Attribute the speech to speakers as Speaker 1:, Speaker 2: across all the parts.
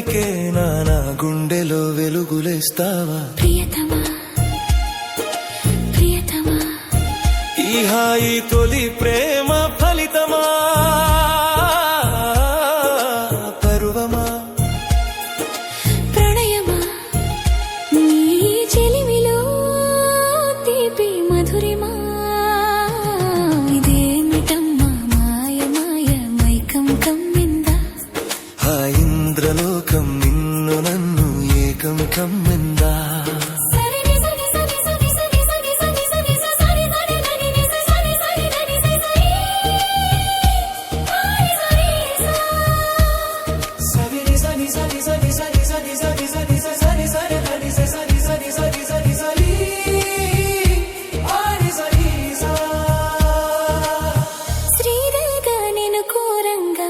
Speaker 1: వెలికే నా గుండెలో వెలుగులేస్తావా
Speaker 2: ప్రియతమా ప్రియతమా
Speaker 1: ఈ హాయి తొలి ప్రేమ ఫలితమా పరువమా
Speaker 2: ప్రణయమా నీ చెలిమిలో తీపి మధురిమా ఇదేమిటమ్మా మాయ మాయ మైకం కమ్మిందా
Speaker 1: ఆ ఇంద్రలోకం నిన్ను నన్ను ఏకం కమ్మిందా
Speaker 2: శ్రీదేగా నేను కోరంగా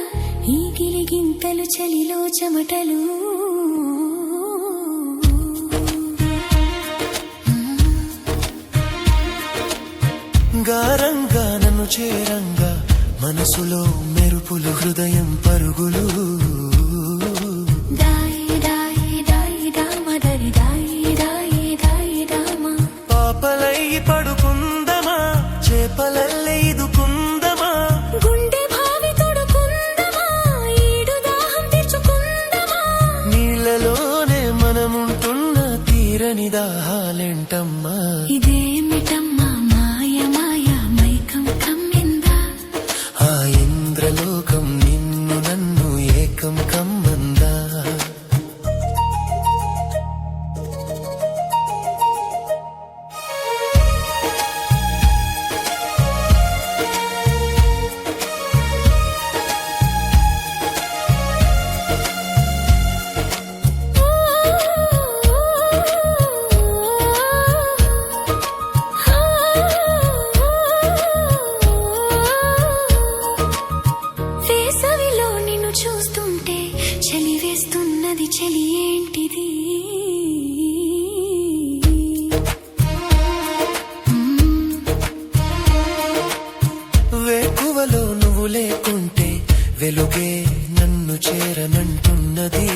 Speaker 2: ఈ గిలిగింతలు చలిలో చెమటలు
Speaker 1: గారంగా నన్ను చేరంగా మనసులో మెరుపులు హృదయం పరుగులు
Speaker 2: దాయి దాయి దాయి దామదరి దాయి దాయి దాయి దామా
Speaker 1: పాపలై పడుకుందమా చేపలల్లే ఇదుకుందమా
Speaker 2: గుండె భావి తొడుకుందమా ఈడు దాహం తెచ్చుకుందమా
Speaker 1: నీళ్ళలోనే మనముంటున్న తీరని దాహాలెంటమ్మా
Speaker 2: ఇదేమిటమ్మా మాయ మాయ మైకం కమ్మిందా
Speaker 1: ఆ ఇంద్రలోకం నిన్ను నన్ను ఏకం కమ్మందా
Speaker 2: వేసవిలో నిన్ను చూస్తుంటే చలి వేస్తున్నది చలి ఏంటిది
Speaker 1: వేకువలో నువ్వు లేకుంటే వెలుగే నన్ను చేరనంటున్నది